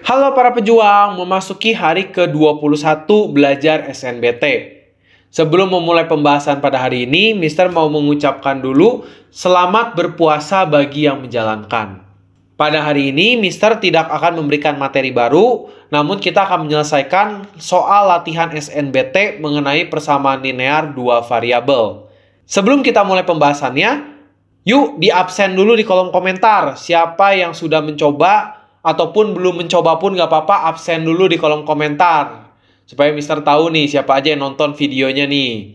Halo para pejuang, memasuki hari ke-21 belajar SNBT. Sebelum memulai pembahasan pada hari ini, Mister mau mengucapkan dulu selamat berpuasa bagi yang menjalankan. Pada hari ini, Mister tidak akan memberikan materi baru, namun kita akan menyelesaikan soal latihan SNBT mengenai persamaan linear dua variabel. Sebelum kita mulai pembahasannya, yuk di absen dulu di kolom komentar siapa yang sudah mencoba ataupun belum mencoba pun gak apa-apa, absen dulu di kolom komentar. Supaya Mister tahu nih siapa aja yang nonton videonya nih.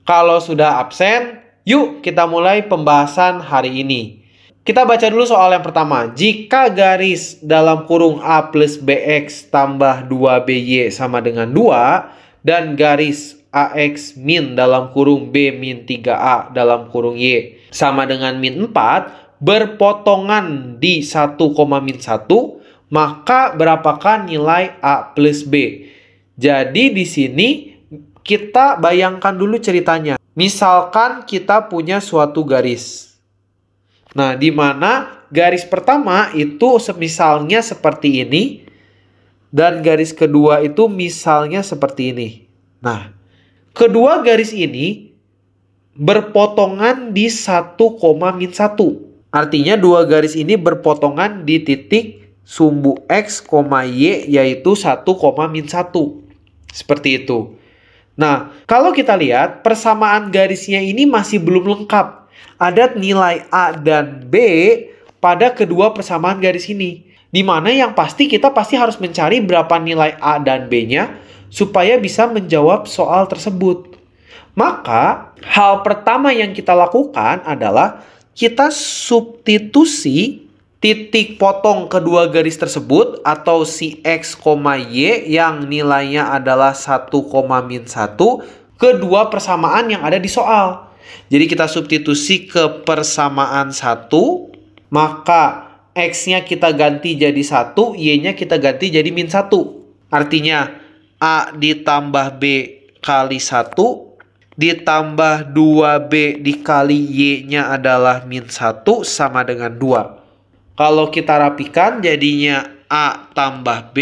Kalau sudah absen, yuk kita mulai pembahasan hari ini. Kita baca dulu soal yang pertama. Jika garis dalam kurung A plus BX tambah 2BY sama dengan 2, dan garis AX min dalam kurung B min 3A dalam kurung Y sama dengan min 4, berpotongan di 1, min 1, maka berapakah nilai A plus B? Jadi di sini kita bayangkan dulu ceritanya. Misalkan kita punya suatu garis. Nah, di mana garis pertama itu misalnya seperti ini, dan garis kedua itu misalnya seperti ini. Nah, kedua garis ini berpotongan di 1, min 1. Artinya dua garis ini berpotongan di titik sumbu X, Y yaitu 1, min 1. Seperti itu. Nah, kalau kita lihat persamaan garisnya ini masih belum lengkap. Ada nilai A dan B pada kedua persamaan garis ini. Di mana yang pasti kita pasti harus mencari berapa nilai A dan B-nya supaya bisa menjawab soal tersebut. Maka, hal pertama yang kita lakukan adalah kita substitusi titik potong kedua garis tersebut atau si X, Y yang nilainya adalah 1, min 1 kedua persamaan yang ada di soal. Jadi kita substitusi ke persamaan 1, maka X-nya kita ganti jadi 1, Y-nya kita ganti jadi min 1. Artinya A ditambah B kali 1 ditambah 2B dikali Y-nya adalah min 1 sama dengan 2. Kalau kita rapikan jadinya A tambah B,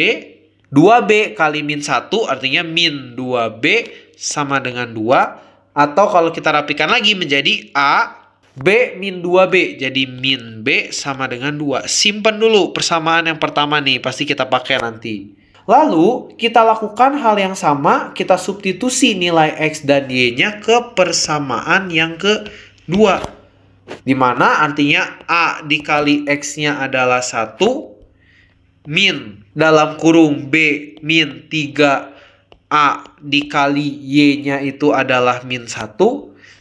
2B kali min 1 artinya min 2B sama dengan 2. Atau kalau kita rapikan lagi menjadi A, B min 2B. Jadi min B sama dengan 2. Simpan dulu persamaan yang pertama nih, pasti kita pakai nanti. Lalu, kita lakukan hal yang sama, kita substitusi nilai X dan Y-nya ke persamaan yang kedua. Dimana artinya A dikali X-nya adalah 1, min dalam kurung B min 3A dikali Y-nya itu adalah min 1,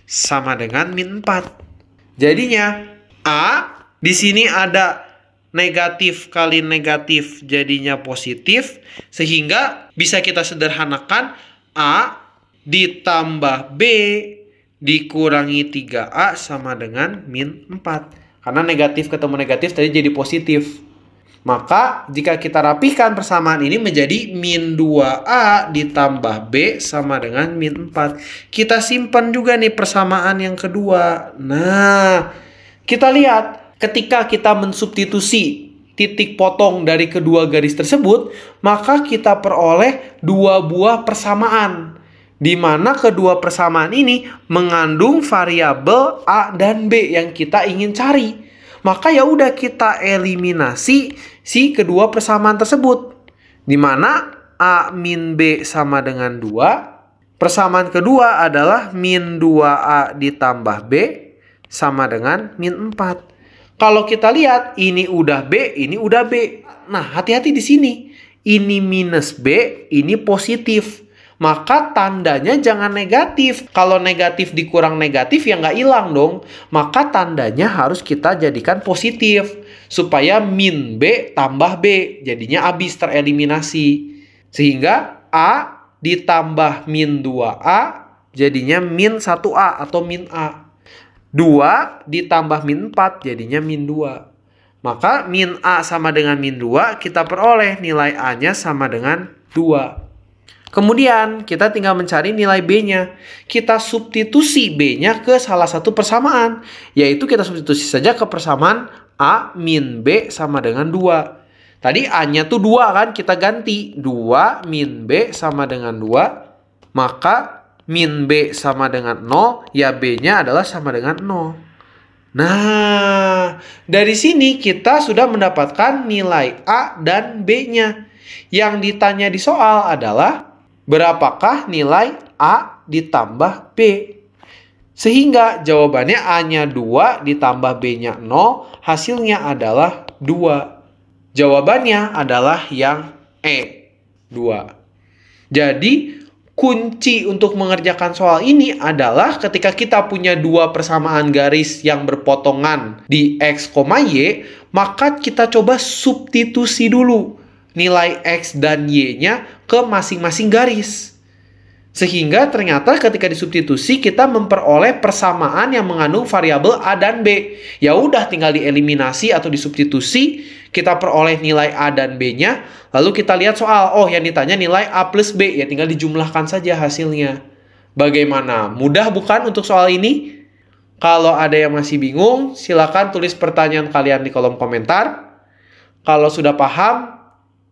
sama dengan min 4. Jadinya, A di sini ada negatif kali negatif jadinya positif, sehingga bisa kita sederhanakan A ditambah B dikurangi 3A sama dengan min 4. Karena negatif ketemu negatif tadi jadi positif. Maka jika kita rapikan persamaan ini menjadi min 2A ditambah B sama dengan min 4. Kita simpan juga nih persamaan yang kedua. Nah, kita lihat. Ketika kita mensubstitusi titik potong dari kedua garis tersebut, maka kita peroleh dua buah persamaan. Di mana kedua persamaan ini mengandung variabel A dan B yang kita ingin cari. Maka ya udah kita eliminasi si kedua persamaan tersebut. Di mana A min B sama dengan 2. Persamaan kedua adalah min 2A ditambah B sama dengan min 4. Kalau kita lihat, ini udah B, ini udah B. Nah, hati-hati di sini. Ini minus B, ini positif. Maka tandanya jangan negatif. Kalau negatif dikurang negatif, ya nggak hilang dong. Maka tandanya harus kita jadikan positif. Supaya min B tambah B. Jadinya habis tereliminasi. Sehingga A ditambah min 2A, jadinya min 1A atau min A. 2 ditambah min 4 jadinya min 2. Maka min A sama dengan min 2, kita peroleh nilai A-nya sama dengan 2. Kemudian kita tinggal mencari nilai B-nya. Kita substitusi B-nya ke salah satu persamaan. Yaitu kita substitusi saja ke persamaan A min B sama dengan 2. Tadi A-nya tuh 2 kan, kita ganti. 2 min B sama dengan 2, maka min B sama dengan 0, ya B-nya adalah sama dengan 0. Nah, dari sini kita sudah mendapatkan nilai A dan B-nya. Yang ditanya di soal adalah berapakah nilai A ditambah B. Sehingga jawabannya A-nya 2 ditambah B-nya 0, hasilnya adalah 2. Jawabannya adalah yang E, 2. Jadi, kunci untuk mengerjakan soal ini adalah ketika kita punya dua persamaan garis yang berpotongan di X, Y, maka kita coba substitusi dulu nilai X dan Y-nya ke masing-masing garis. Sehingga ternyata ketika disubstitusi kita memperoleh persamaan yang mengandung variabel A dan B. Ya udah tinggal dieliminasi atau disubstitusi, kita peroleh nilai A dan B-nya, lalu kita lihat soal, oh yang ditanya nilai A plus B, ya tinggal dijumlahkan saja hasilnya. Bagaimana? Mudah bukan untuk soal ini? Kalau ada yang masih bingung, silakan tulis pertanyaan kalian di kolom komentar. Kalau sudah paham,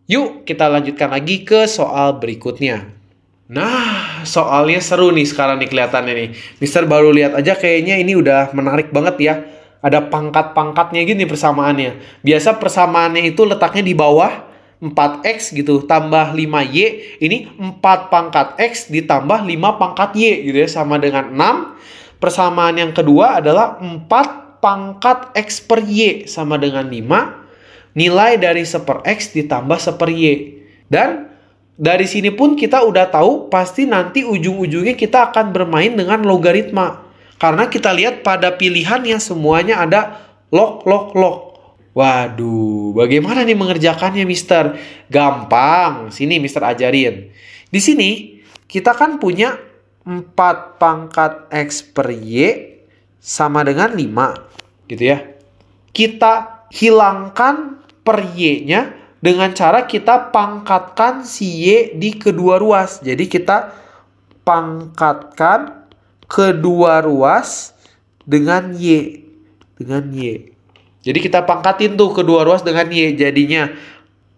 yuk kita lanjutkan lagi ke soal berikutnya. Nah, soalnya seru nih sekarang nih kelihatannya nih. Mister baru lihat aja kayaknya ini udah menarik banget ya. Ada pangkat-pangkatnya gini persamaannya. Biasa persamaannya itu letaknya di bawah 4X gitu tambah 5Y. Ini 4 pangkat X ditambah 5 pangkat Y gitu ya. Sama dengan 6. Persamaan yang kedua adalah 4 pangkat X per Y sama dengan 5. Nilai dari 1/X ditambah 1/Y. Dan dari sini pun kita udah tahu pasti nanti ujung-ujungnya kita akan bermain dengan logaritma. Karena kita lihat pada pilihannya semuanya ada log, log, log. Waduh, bagaimana nih mengerjakannya Mister? Gampang, sini Mister ajarin. Di sini kita kan punya 4 pangkat X per Y sama dengan 5. Gitu ya. Kita hilangkan per Y-nya dengan cara kita pangkatkan si Y di kedua ruas. Jadi kita pangkatkan kedua ruas dengan Y. Dengan Y. Jadi kita pangkatin tuh kedua ruas dengan Y. Jadinya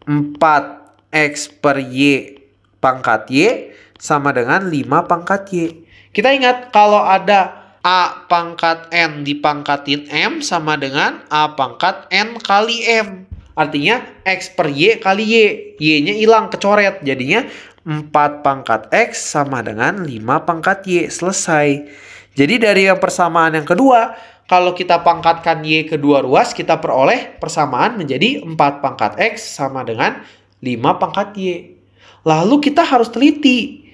4X per Y pangkat Y sama dengan 5 pangkat Y. Kita ingat kalau ada A pangkat N dipangkatin M sama dengan A pangkat N kali M. Artinya X per Y kali Y. Y-nya hilang, kecoret. Jadinya 4 pangkat X sama dengan 5 pangkat Y. Selesai. Jadi dari yang persamaan yang kedua, kalau kita pangkatkan Y kedua ruas, kita peroleh persamaan menjadi 4 pangkat X sama dengan 5 pangkat Y. Lalu kita harus teliti.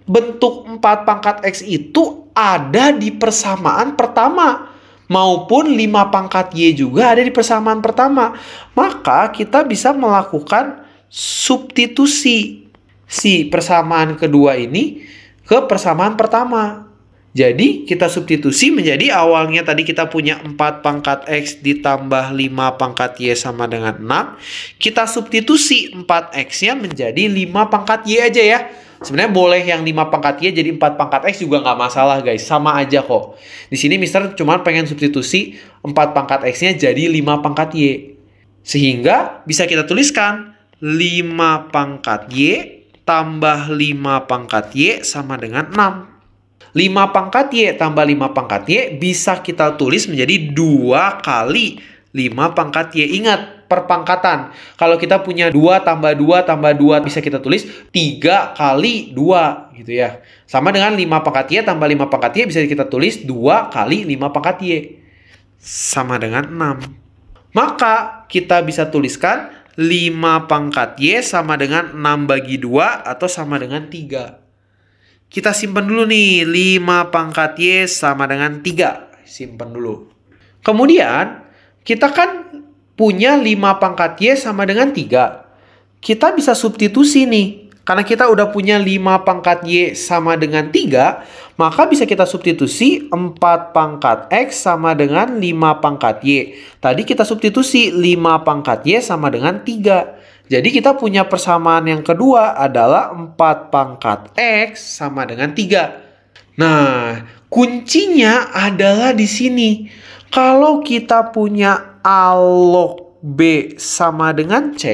Bentuk 4 pangkat X itu ada di persamaan pertama. Maupun 5 pangkat Y juga ada di persamaan pertama. Maka kita bisa melakukan substitusi si persamaan kedua ini ke persamaan pertama. Jadi kita substitusi menjadi awalnya tadi kita punya 4 pangkat X ditambah 5 pangkat Y sama dengan 6. Kita substitusi 4X-nya menjadi 5 pangkat Y aja ya. Sebenarnya boleh yang 5 pangkat Y jadi 4 pangkat X juga nggak masalah guys. Sama aja kok. Di sini Mister cuma pengen substitusi 4 pangkat X-nya jadi 5 pangkat Y. Sehingga bisa kita tuliskan 5 pangkat Y tambah 5 pangkat Y sama dengan 6. 5 pangkat Y tambah 5 pangkat Y bisa kita tulis menjadi 2 kali 5 pangkat Y. Ingat, perpangkatan. Kalau kita punya 2 tambah 2 tambah 2 bisa kita tulis 3 kali 2 gitu ya. Sama dengan 5 pangkat Y tambah 5 pangkat Y bisa kita tulis 2 kali 5 pangkat Y. Sama dengan 6. Maka kita bisa tuliskan 5 pangkat Y sama dengan 6 bagi 2 atau sama dengan 3. Kita simpan dulu nih, 5 pangkat Y sama dengan 3. Simpan dulu. Kemudian, kita kan punya 5 pangkat Y sama dengan 3. Kita bisa substitusi nih. Karena kita udah punya 5 pangkat Y sama dengan 3, maka bisa kita substitusi 4 pangkat X sama dengan 5 pangkat Y. Tadi kita substitusi 5 pangkat Y sama dengan 3. Jadi kita punya persamaan yang kedua adalah 4 pangkat X sama dengan 3. Nah, kuncinya adalah di sini. Kalau kita punya A log B sama dengan C,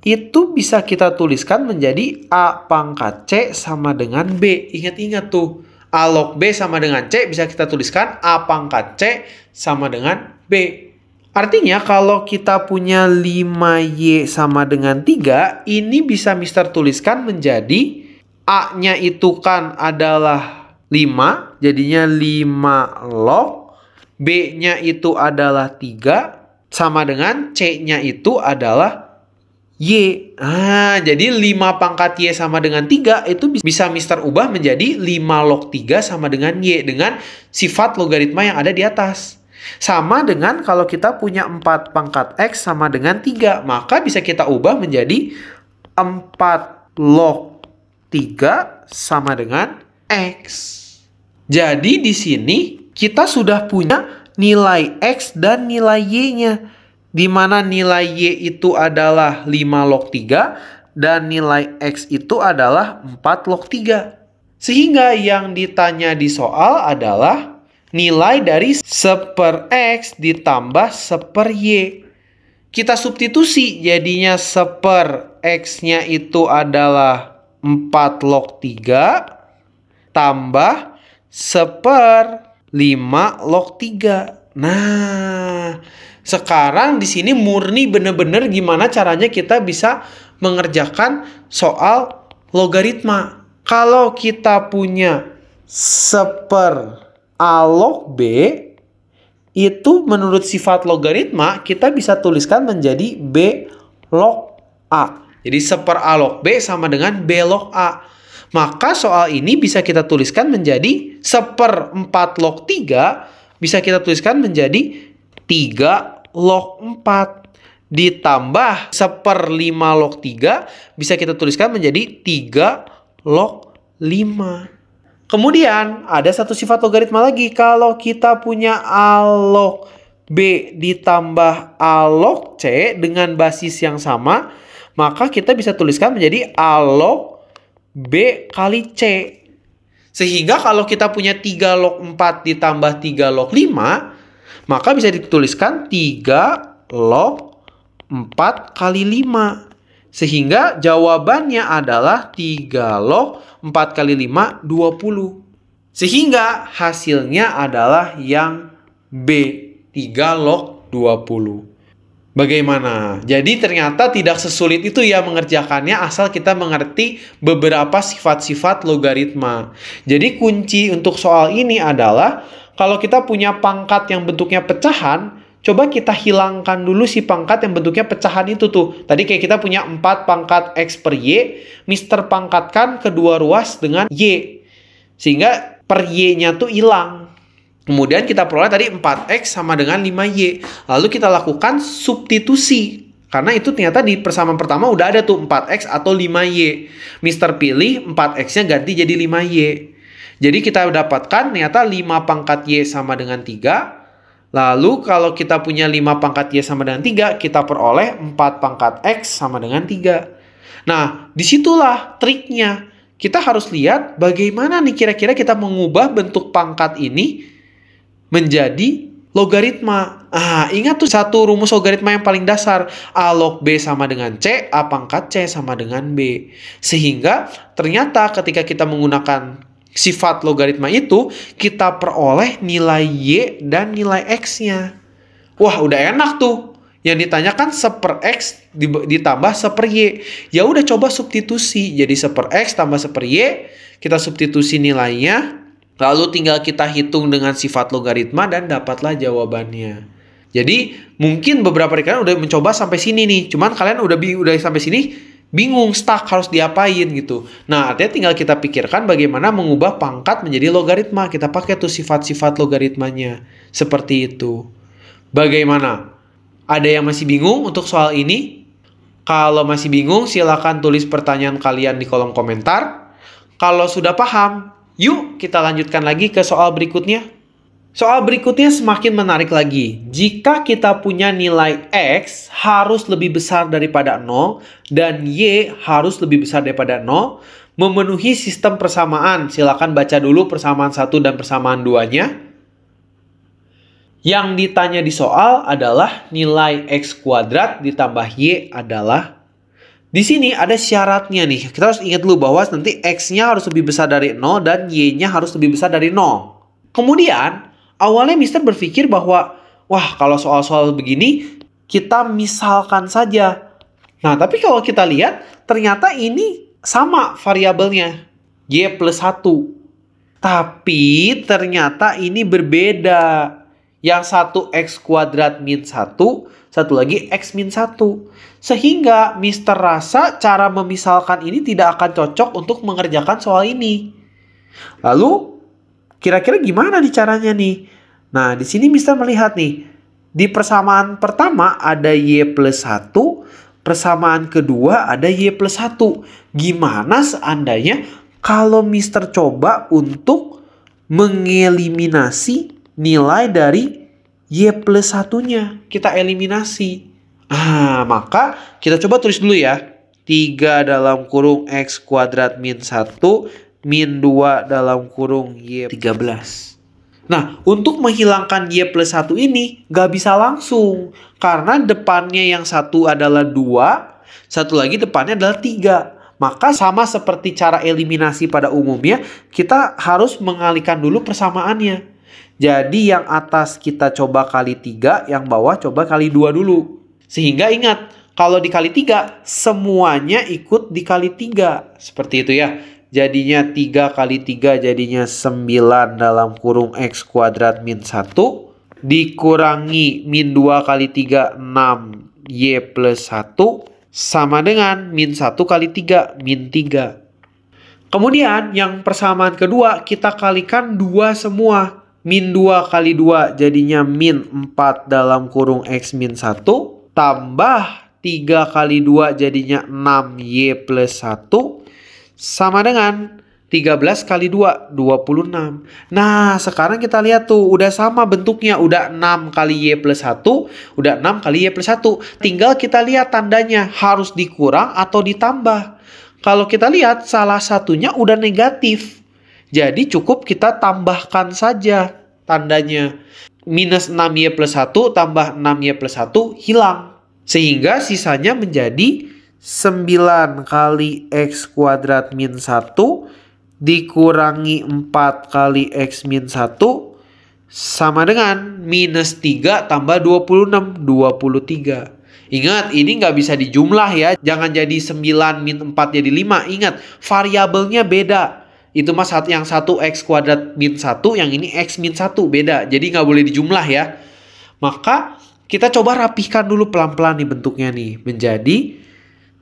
itu bisa kita tuliskan menjadi A pangkat C sama dengan B. Ingat-ingat tuh, A log B sama dengan C bisa kita tuliskan A pangkat C sama dengan B. Artinya kalau kita punya 5Y sama dengan 3, ini bisa Mister tuliskan menjadi A-nya itu kan adalah 5, jadinya 5 log. B-nya itu adalah 3, sama dengan C-nya itu adalah Y. Jadi 5 pangkat Y sama dengan 3 itu bisa Mister ubah menjadi 5 log 3 sama dengan Y dengan sifat logaritma yang ada di atas. Sama dengan kalau kita punya 4 pangkat X sama dengan 3, maka bisa kita ubah menjadi 4 log 3 sama dengan X. Jadi di sini kita sudah punya nilai X dan nilai Y-nya. Di mana nilai Y itu adalah 5 log 3 dan nilai X itu adalah 4 log 3. Sehingga yang ditanya di soal adalah nilai dari 1/X ditambah 1/Y. Kita substitusi, jadinya 1/X-nya itu adalah 4 log 3 tambah 1/5 log 3. Nah, sekarang di sini murni bener-bener gimana caranya kita bisa mengerjakan soal logaritma. Kalau kita punya 1/A log B, itu menurut sifat logaritma kita bisa tuliskan menjadi B log A. Jadi 1/A log B sama dengan B log A. Maka soal ini bisa kita tuliskan menjadi 1/4 log 3 bisa kita tuliskan menjadi 3 log 4. Ditambah 1/5 log 3 bisa kita tuliskan menjadi 3 log 5. Kemudian ada satu sifat logaritma lagi. Kalau kita punya A log B ditambah A log C dengan basis yang sama, maka kita bisa tuliskan menjadi A log B kali C. Sehingga kalau kita punya 3 log 4 ditambah 3 log 5, maka bisa dituliskan 3 log 4 kali 5. Sehingga jawabannya adalah 3 log 4 kali 5, 20. Sehingga hasilnya adalah yang B, 3 log 20. Bagaimana? Jadi ternyata tidak sesulit itu ya mengerjakannya asal kita mengerti beberapa sifat-sifat logaritma. Jadi kunci untuk soal ini adalah kalau kita punya pangkat yang bentuknya pecahan, coba kita hilangkan dulu si pangkat yang bentuknya pecahan itu tuh. Tadi kayak kita punya 4 pangkat X per Y, Mister pangkatkan kedua ruas dengan Y. Sehingga per Y-nya tuh hilang. Kemudian kita peroleh tadi 4X sama dengan 5Y. Lalu kita lakukan substitusi. Karena itu ternyata di persamaan pertama udah ada tuh 4X atau 5Y. Mister pilih 4X-nya ganti jadi 5Y. Jadi kita dapatkan ternyata 5 pangkat Y sama dengan 3. Lalu kalau kita punya 5 pangkat Y sama dengan 3, kita peroleh 4 pangkat X sama dengan 3. Nah, disitulah triknya. Kita harus lihat bagaimana nih kira-kira kita mengubah bentuk pangkat ini menjadi logaritma. Ingat tuh satu rumus logaritma yang paling dasar. A log B sama dengan C, A pangkat C sama dengan B. Sehingga ternyata ketika kita menggunakan sifat logaritma itu, kita peroleh nilai Y dan nilai X-nya. Wah, udah enak tuh. Yang ditanyakan 1/X ditambah 1/Y. Ya udah coba substitusi. Jadi 1/X tambah 1/Y, kita substitusi nilainya. Lalu tinggal kita hitung dengan sifat logaritma dan dapatlah jawabannya. Jadi mungkin beberapa rekan udah mencoba sampai sini nih. Cuman kalian udah sampai sini bingung, stuck, harus diapain gitu. Nah, artinya tinggal kita pikirkan bagaimana mengubah pangkat menjadi logaritma. Kita pakai tuh sifat-sifat logaritmanya. Seperti itu. Bagaimana? Ada yang masih bingung untuk soal ini? Kalau masih bingung, silakan tulis pertanyaan kalian di kolom komentar. Kalau sudah paham, yuk kita lanjutkan lagi ke soal berikutnya. Soal berikutnya semakin menarik lagi. Jika kita punya nilai X harus lebih besar daripada 0 dan Y harus lebih besar daripada 0, memenuhi sistem persamaan. Silakan baca dulu persamaan 1 dan persamaan 2-nya. Yang ditanya di soal adalah nilai X kuadrat ditambah Y adalah. Di sini ada syaratnya nih. Kita harus ingat dulu bahwa nanti X-nya harus lebih besar dari 0 dan Y-nya harus lebih besar dari 0. Kemudian, awalnya Mister berpikir bahwa, wah kalau soal-soal begini, kita misalkan saja. Nah, tapi kalau kita lihat, ternyata ini sama variabelnya. Y plus 1. Tapi ternyata ini berbeda. Yang satu X kuadrat min 1, satu lagi X min 1. Sehingga Mister rasa cara memisalkan ini tidak akan cocok untuk mengerjakan soal ini. Lalu, kira-kira gimana nih caranya nih? Nah, di sini Mister melihat nih. Di persamaan pertama ada Y plus 1. Persamaan kedua ada Y plus 1. Gimana seandainya kalau Mister coba untuk mengeliminasi nilai dari Y plus 1-nya. Kita eliminasi. Maka kita coba tulis dulu ya. 3 dalam kurung X kuadrat min 1 min 2 dalam kurung Y 13. Nah, untuk menghilangkan Y plus 1 ini gak bisa langsung. Karena depannya yang satu adalah 2, satu lagi depannya adalah 3. Maka sama seperti cara eliminasi pada umumnya, kita harus mengalihkan dulu persamaannya. Jadi yang atas kita coba kali 3, yang bawah coba kali 2 dulu. Sehingga ingat, kalau dikali 3, semuanya ikut dikali 3. Seperti itu ya. Jadinya 3 kali 3 jadinya 9 dalam kurung X kuadrat min 1. Dikurangi min 2 kali 3, 6 Y plus 1. Sama dengan min 1 kali 3, min 3. Kemudian yang persamaan kedua kita kalikan 2 semua. Min 2 kali 2 jadinya min 4 dalam kurung X min 1. Tambah 3 kali 2 jadinya 6 Y plus 1. Sama dengan 13 kali 2, 26. Nah, sekarang kita lihat tuh, udah sama bentuknya. Udah 6 kali Y plus 1, udah 6 kali Y plus 1. Tinggal kita lihat tandanya, harus dikurang atau ditambah. Kalau kita lihat, salah satunya udah negatif. Jadi cukup kita tambahkan saja tandanya. Minus 6Y plus 1 tambah 6Y plus 1 hilang. Sehingga sisanya menjadi 9 kali X kuadrat min 1 dikurangi 4 kali X min 1 sama dengan minus 3 tambah 26, 23. Ingat, ini nggak bisa dijumlah ya. Jangan jadi 9 min 4 jadi 5. Ingat, variabelnya beda. Itu mas yang satu X kuadrat min 1, yang ini X min 1. Beda, jadi nggak boleh dijumlah ya. Maka kita coba rapihkan dulu pelan-pelan nih bentuknya nih. Menjadi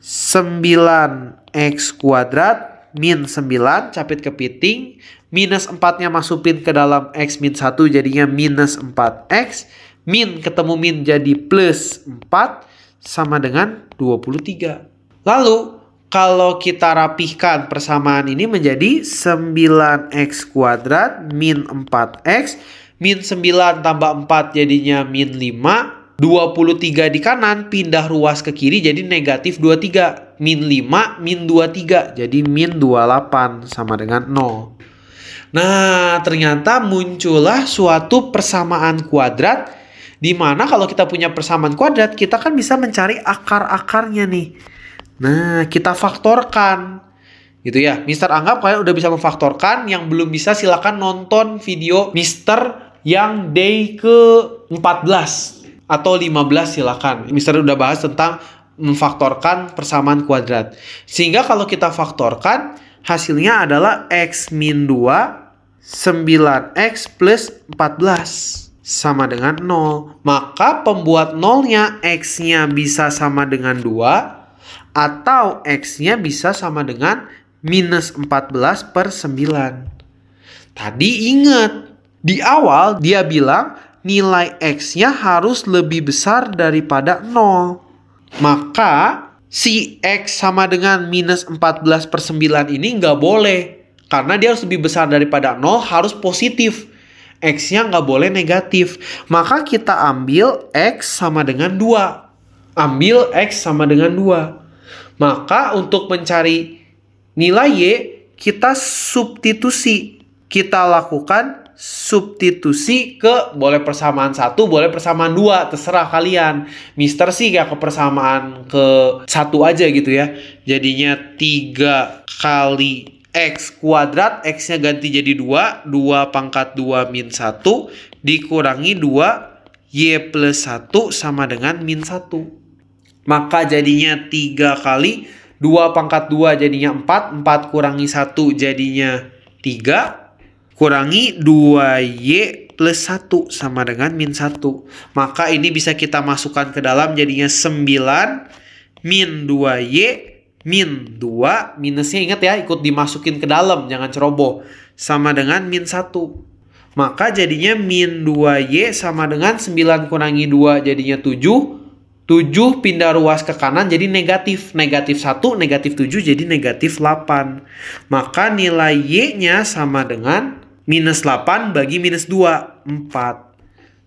9X kuadrat min 9, capit kepiting. Minus 4-nya masukin ke dalam X min 1 jadinya minus 4X. Min ketemu min jadi plus 4 sama dengan 23. Lalu kalau kita rapihkan persamaan ini menjadi 9X kuadrat min 4X. Min 9 tambah 4 jadinya min 5. 23 di kanan pindah ruas ke kiri jadi negatif 23. Min 5 min 23 jadi min 28 sama dengan 0. Nah, ternyata muncullah suatu persamaan kuadrat di mana kalau kita punya persamaan kuadrat kita kan bisa mencari akar-akarnya nih. Nah, kita faktorkan. Gitu ya. Mister anggap kalian udah bisa memfaktorkan. Yang belum bisa silakan nonton video Mister yang day ke-14 atau 15 silakan. Mister udah bahas tentang memfaktorkan persamaan kuadrat. Sehingga kalau kita faktorkan hasilnya adalah X min 2 9X plus 14 sama dengan 0. Maka pembuat nolnya X-nya bisa sama dengan 2 atau X-nya bisa sama dengan minus 14 per 9. Tadi ingat, di awal dia bilang nilai X-nya harus lebih besar daripada 0. Maka si X sama dengan minus 14 per 9 ini nggak boleh. Karena dia harus lebih besar daripada 0, harus positif. X-nya nggak boleh negatif. Maka kita ambil X sama dengan 2. Ambil X sama dengan 2. Maka untuk mencari nilai Y, kita substitusi. Kita lakukan substitusi ke boleh persamaan 1, boleh persamaan 2, terserah kalian. Mister sih ya ke persamaan ke 1 aja gitu ya. Jadinya 3 kali X kuadrat, X-nya ganti jadi 2, 2 pangkat 2 min 1, dikurangi 2, Y plus 1 sama dengan min 1. Maka jadinya 3 kali 2 pangkat 2 jadinya 4, 4 kurangi 1 jadinya 3, kurangi 2Y plus 1 sama dengan min 1. Maka ini bisa kita masukkan ke dalam jadinya 9 min 2Y min 2. Minusnya ingat ya, ikut dimasukin ke dalam, jangan ceroboh. Sama dengan min 1. Maka jadinya min 2Y sama dengan 9 kurangi 2 jadinya 7. 7 pindah ruas ke kanan jadi negatif. Negatif 1, negatif 7 jadi negatif 8. Maka nilai Y-nya sama dengan minus 8 bagi minus 2, 4.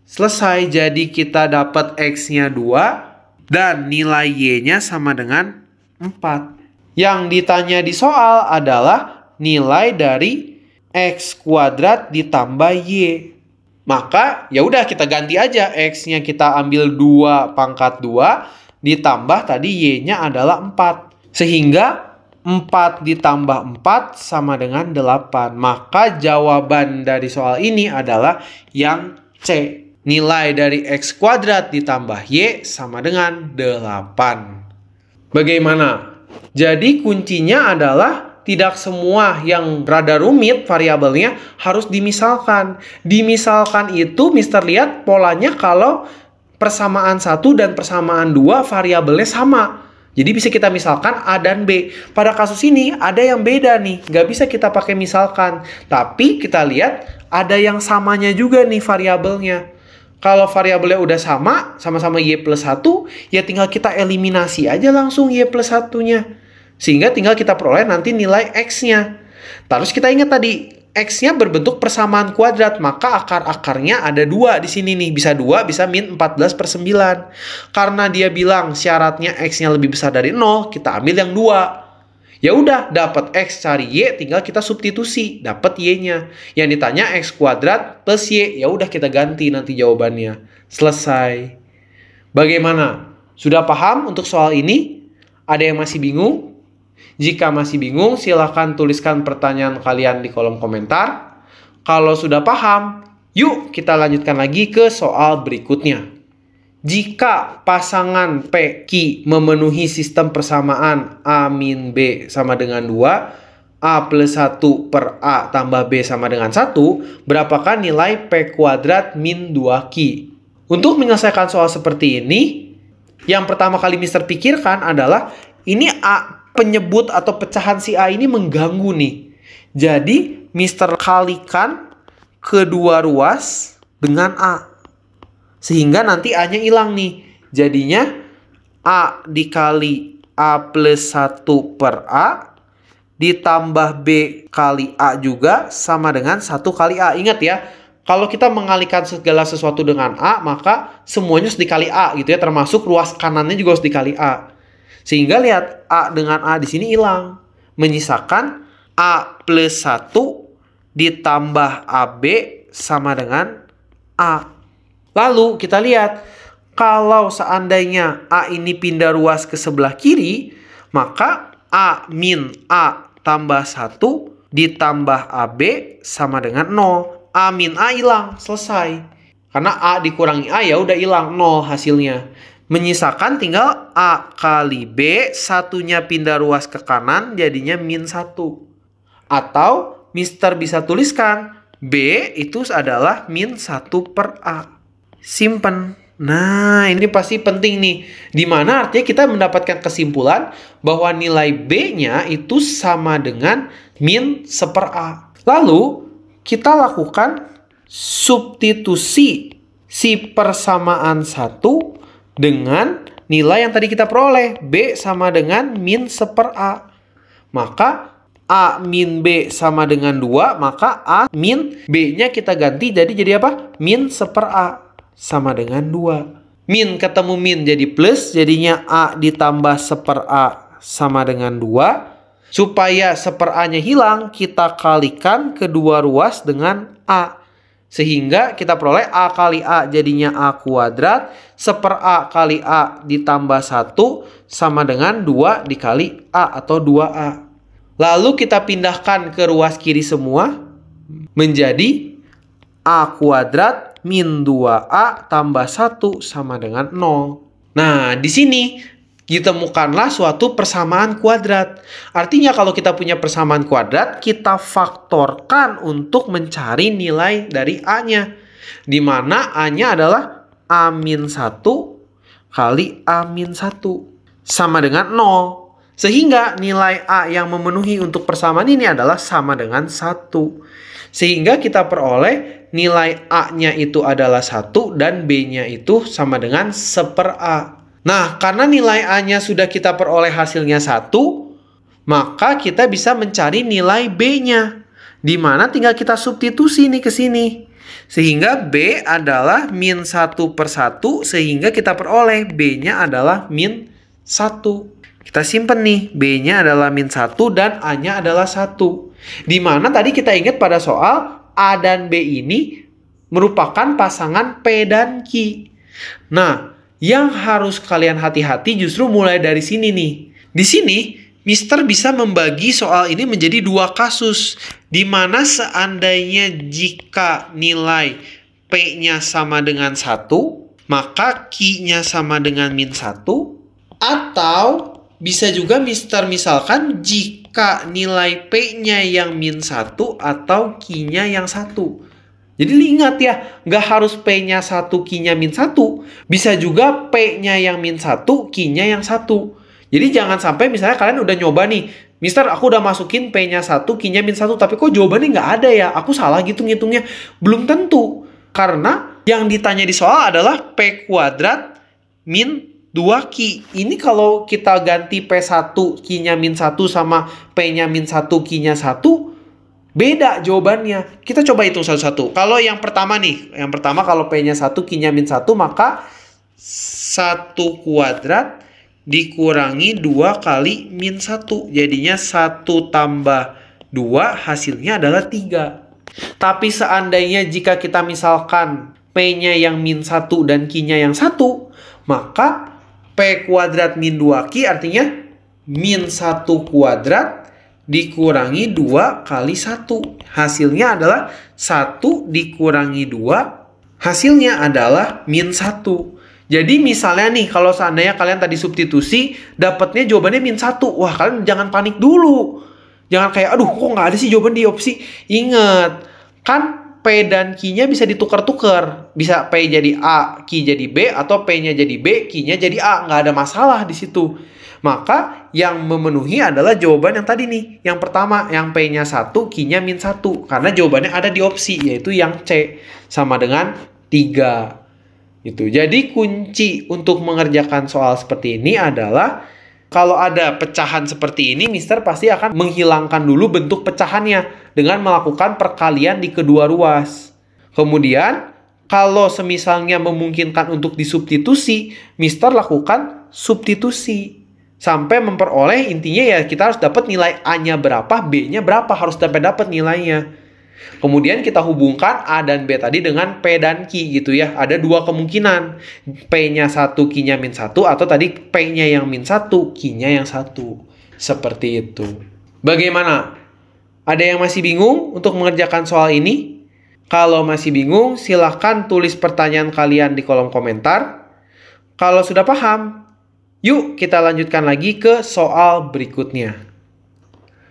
Selesai, jadi kita dapat X-nya 2 dan nilai Y-nya sama dengan 4. Yang ditanya di soal adalah nilai dari X kuadrat ditambah Y. Maka ya udah kita ganti aja, X-nya kita ambil 2 pangkat 2 ditambah tadi Y-nya adalah 4. Sehingga 4 ditambah 4 sama dengan 8. Maka jawaban dari soal ini adalah yang C. Nilai dari X kuadrat ditambah Y sama dengan 8. Bagaimana? Jadi kuncinya adalah tidak semua yang rada rumit variabelnya harus dimisalkan. Dimisalkan itu Mister lihat polanya kalau persamaan 1 dan persamaan 2 variabelnya sama. Jadi bisa kita misalkan A dan B. Pada kasus ini ada yang beda nih. Nggak bisa kita pakai misalkan. Tapi kita lihat ada yang samanya juga nih variabelnya. Kalau variabelnya udah sama-sama Y plus 1, ya tinggal kita eliminasi aja langsung Y plus 1-nya. Sehingga tinggal kita peroleh nanti nilai X-nya. Terus kita ingat tadi, X-nya berbentuk persamaan kuadrat. Maka akar-akarnya ada 2 di sini nih. Bisa 2, bisa min 14/9. Karena dia bilang syaratnya X-nya lebih besar dari 0, kita ambil yang 2. Ya udah, dapat X cari Y, tinggal kita substitusi. Dapat Y-nya. Yang ditanya X kuadrat plus Y. Ya udah kita ganti nanti jawabannya. Selesai. Bagaimana? Sudah paham untuk soal ini? Ada yang masih bingung? Jika masih bingung, silahkan tuliskan pertanyaan kalian di kolom komentar. Kalau sudah paham, yuk kita lanjutkan lagi ke soal berikutnya. Jika pasangan P, Q memenuhi sistem persamaan A min B sama dengan 2, A plus 1 per A tambah B sama dengan 1, berapakah nilai P kuadrat min 2Q? Untuk menyelesaikan soal seperti ini, yang pertama kali Mister pikirkan adalah ini A, penyebut atau pecahan si A ini mengganggu nih. Jadi Mister kalikan kedua ruas dengan A. Sehingga nanti A-nya hilang nih. Jadinya A dikali A plus 1 per A ditambah B kali A juga sama dengan 1 kali A. Ingat ya, kalau kita mengalihkan segala sesuatu dengan A, maka semuanya harus dikali A gitu ya. Termasuk ruas kanannya juga harus dikali A. Sehingga lihat A dengan A di sini hilang. Menyisakan A plus 1 ditambah AB sama dengan A. Lalu kita lihat, kalau seandainya A ini pindah ruas ke sebelah kiri, maka A min A tambah 1 ditambah AB sama dengan 0. A min A hilang, selesai. Karena A dikurangi A ya udah hilang, 0 hasilnya. Menyisakan tinggal A kali B, satunya pindah ruas ke kanan, jadinya min 1. Atau Mister bisa tuliskan B itu adalah min 1 per A. Simpen. Nah, ini pasti penting nih. Dimana artinya kita mendapatkan kesimpulan bahwa nilai B-nya itu sama dengan min 1 per A. Lalu, kita lakukan substitusi si persamaan 1 dengan nilai yang tadi kita peroleh. B sama dengan min 1 per A. Maka A min B sama dengan 2. Maka A min B-nya kita ganti jadi apa? Min 1 per A sama dengan 2. Min ketemu min jadi plus. Jadinya A ditambah 1 per A sama dengan 2. Supaya 1 per A-nya hilang, kita kalikan kedua ruas dengan A. Sehingga kita peroleh A kali A jadinya A kuadrat, 1/A kali A ditambah 1 sama dengan 2 dikali A atau 2A. Lalu kita pindahkan ke ruas kiri semua menjadi A kuadrat min 2A tambah 1 sama dengan 0. Nah, di sini ditemukanlah suatu persamaan kuadrat. Artinya kalau kita punya persamaan kuadrat, kita faktorkan untuk mencari nilai dari A-nya. Di mana A-nya adalah A-1 kali A-1 sama dengan 0. Sehingga nilai A yang memenuhi untuk persamaan ini adalah sama dengan 1. Sehingga kita peroleh nilai A-nya itu adalah 1 dan B-nya itu sama dengan 1/A. Nah, karena nilai A-nya sudah kita peroleh hasilnya 1, maka kita bisa mencari nilai B-nya. Di mana tinggal kita substitusi nih ke sini. Sehingga B adalah -1/1, sehingga kita peroleh B-nya adalah -1. Kita simpen nih, B-nya adalah -1 dan A-nya adalah 1. Di mana tadi kita ingat pada soal A dan B ini merupakan pasangan P dan Q. Nah, yang harus kalian hati-hati justru mulai dari sini nih. Di sini, Mister bisa membagi soal ini menjadi 2 kasus. Di mana seandainya jika nilai P-nya sama dengan 1, maka Q-nya sama dengan -1. Atau bisa juga Mister misalkan jika nilai P-nya yang -1 atau Q-nya yang 1. Jadi ingat ya, nggak harus P-nya 1, Q-nya -1. Bisa juga P-nya yang -1, Q-nya yang 1. Jadi jangan sampai misalnya kalian udah nyoba nih, Mister aku udah masukin P-nya 1, Q-nya -1, tapi kok jawabannya nggak ada ya? Aku salah gitu ngitungnya. Belum tentu. Karena yang ditanya di soal adalah P kuadrat min 2Q. Ini kalau kita ganti P1, Q-nya -1 sama P-nya -1, Q-nya 1, beda jawabannya. Kita coba hitung satu-satu. Kalau yang pertama nih, kalau P-nya 1, Q-nya -1, maka 1 kuadrat dikurangi 2 kali -1. Jadinya 1 tambah 2 hasilnya adalah 3. Tapi seandainya jika kita misalkan P-nya yang -1 dan Q-nya yang 1, maka P kuadrat min 2Q artinya -1 kuadrat dikurangi 2 kali 1. Hasilnya adalah 1 dikurangi 2. Hasilnya adalah -1. Jadi misalnya nih, kalau seandainya kalian tadi substitusi, dapatnya jawabannya -1. Wah, kalian jangan panik dulu. Jangan kayak, aduh kok nggak ada sih jawaban di opsi. Ingat, kan P dan Q-nya bisa ditukar-tukar. Bisa P jadi A, Q jadi B, atau P-nya jadi B, Q-nya jadi A. Nggak ada masalah di situ. Maka yang memenuhi adalah jawaban yang tadi nih. Yang pertama, yang P-nya 1, Q-nya -1. Karena jawabannya ada di opsi, yaitu yang C. Sama dengan 3. Gitu. Jadi kunci untuk mengerjakan soal seperti ini adalah kalau ada pecahan seperti ini, Mister pasti akan menghilangkan dulu bentuk pecahannya dengan melakukan perkalian di kedua ruas. Kemudian, kalau semisalnya memungkinkan untuk disubstitusi, Mister lakukan substitusi. Sampai memperoleh, intinya ya kita harus dapat nilai A-nya berapa, B-nya berapa, harus dapat nilainya. Kemudian kita hubungkan A dan B tadi dengan P dan Q gitu ya. Ada 2 kemungkinan. P-nya 1, Q-nya -1, atau tadi P-nya yang -1, Q-nya yang 1. Seperti itu. Bagaimana? Ada yang masih bingung untuk mengerjakan soal ini? Kalau masih bingung, silahkan tulis pertanyaan kalian di kolom komentar. Kalau sudah paham, yuk kita lanjutkan lagi ke soal berikutnya.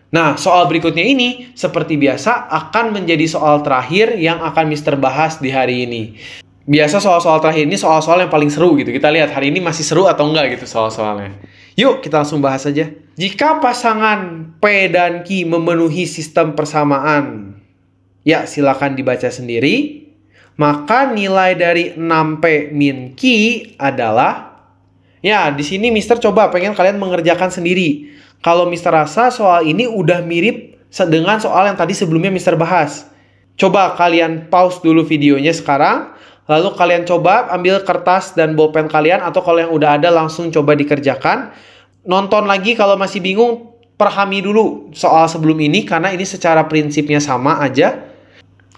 Nah, soal berikutnya ini seperti biasa akan menjadi soal terakhir yang akan Mister bahas di hari ini. Biasa soal-soal terakhir ini soal-soal yang paling seru gitu. Kita lihat hari ini masih seru atau enggak gitu soal-soalnya. Yuk kita langsung bahas aja. Jika pasangan P dan Q memenuhi sistem persamaan, ya silakan dibaca sendiri. Maka nilai dari 6P min Q adalah, ya di sini Mister coba pengen kalian mengerjakan sendiri. Kalau Mister rasa soal ini udah mirip dengan soal yang tadi sebelumnya Mister bahas. Coba kalian pause dulu videonya sekarang. Lalu kalian coba ambil kertas dan bolpen kalian. Atau kalau yang udah ada langsung coba dikerjakan. Nonton lagi kalau masih bingung. Pahami dulu soal sebelum ini. Karena ini secara prinsipnya sama aja.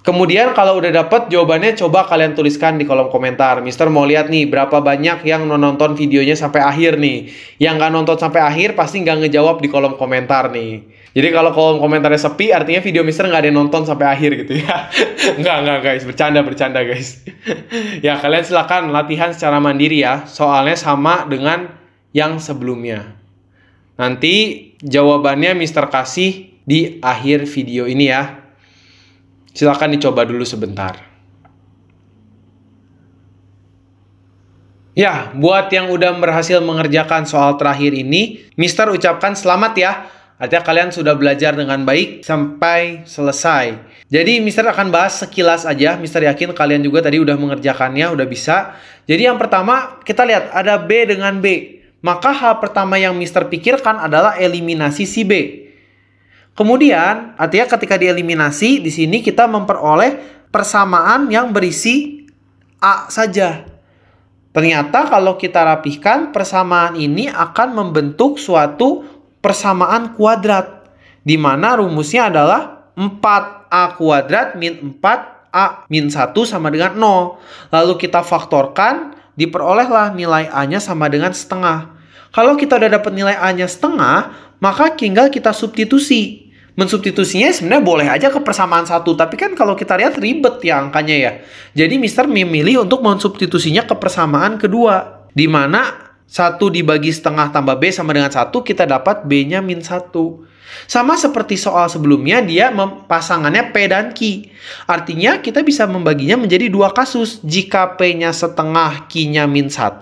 Kemudian kalau udah dapet jawabannya, coba kalian tuliskan di kolom komentar. Mister mau lihat nih berapa banyak yang nonton videonya sampai akhir nih. Yang nggak nonton sampai akhir pasti nggak ngejawab di kolom komentar nih. Jadi kalau kolom komentarnya sepi, artinya video Mister nggak ada yang nonton sampai akhir gitu ya. Nggak guys, bercanda guys. Ya kalian silakan latihan secara mandiri ya. Soalnya sama dengan yang sebelumnya. Nanti jawabannya Mister kasih di akhir video ini ya. Silakan dicoba dulu sebentar. Ya, buat yang udah berhasil mengerjakan soal terakhir ini, Mister ucapkan selamat ya. Artinya kalian sudah belajar dengan baik sampai selesai. Jadi Mister akan bahas sekilas aja. Mister yakin kalian juga tadi udah mengerjakannya, udah bisa. Jadi yang pertama, kita lihat ada B dengan B. Maka hal pertama yang Mister pikirkan adalah eliminasi si B. Kemudian, artinya ketika dieliminasi, di sini kita memperoleh persamaan yang berisi A saja. Ternyata kalau kita rapihkan, persamaan ini akan membentuk suatu persamaan kuadrat. Di mana rumusnya adalah 4A kuadrat min 4A min 1 sama dengan 0. Lalu kita faktorkan, diperolehlah nilai A-nya sama dengan setengah. Kalau kita udah dapat nilai A-nya setengah, maka tinggal kita substitusi. Mensubstitusinya sebenarnya boleh aja ke persamaan 1, tapi kan kalau kita lihat ribet ya angkanya ya. Jadi Mister memilih untuk mensubstitusinya ke persamaan kedua. Di mana 1 dibagi setengah tambah B sama dengan 1, kita dapat B-nya min 1. Sama seperti soal sebelumnya, dia pasangannya P dan Q. Artinya kita bisa membaginya menjadi dua kasus. Jika P-nya setengah, Q-nya min 1.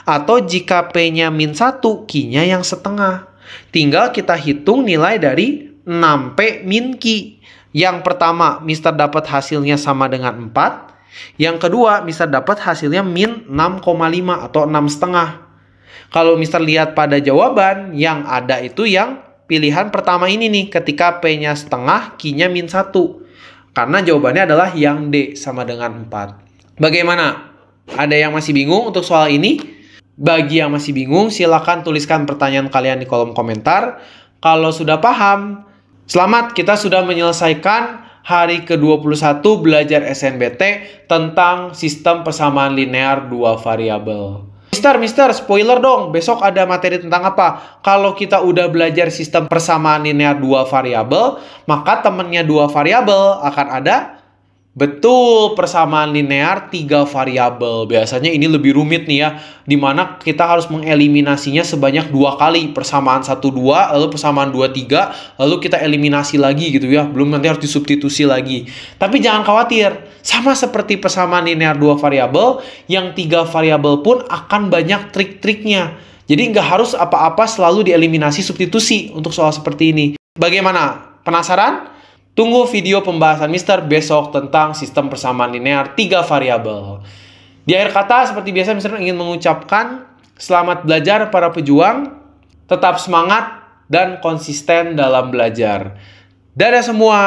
Atau jika P-nya min 1, Q-nya yang setengah. Tinggal kita hitung nilai dari 6P min Q. Yang pertama, Mister dapat hasilnya sama dengan 4. Yang kedua, Mister dapat hasilnya min 6,5 atau 6,5. Kalau Mister lihat pada jawaban, yang ada itu yang pilihan pertama ini nih, ketika P-nya setengah, Q-nya min 1. Karena jawabannya adalah yang D sama dengan 4. Bagaimana? Ada yang masih bingung untuk soal ini? Bagi yang masih bingung, silakan tuliskan pertanyaan kalian di kolom komentar. Kalau sudah paham, selamat, kita sudah menyelesaikan hari ke-21 belajar SNBT tentang sistem persamaan linear dua variabel. Mister, spoiler dong, besok ada materi tentang apa? Kalau kita udah belajar sistem persamaan linear dua variabel, maka temennya dua variabel akan ada. Betul, persamaan linear 3 variabel. Biasanya ini lebih rumit nih ya, dimana kita harus mengeliminasinya sebanyak 2 kali. Persamaan 1, 2, lalu persamaan 2, 3, lalu kita eliminasi lagi gitu ya. Belum nanti harus disubstitusi lagi. Tapi jangan khawatir, sama seperti persamaan linear 2 variabel, yang 3 variabel pun akan banyak trik-triknya. Jadi nggak harus apa-apa selalu dieliminasi substitusi untuk soal seperti ini. Bagaimana? Penasaran? Tunggu video pembahasan Mister besok tentang sistem persamaan linear 3 variabel. Di akhir kata, seperti biasa, Mister ingin mengucapkan selamat belajar para pejuang, tetap semangat dan konsisten dalam belajar. Dadah semua!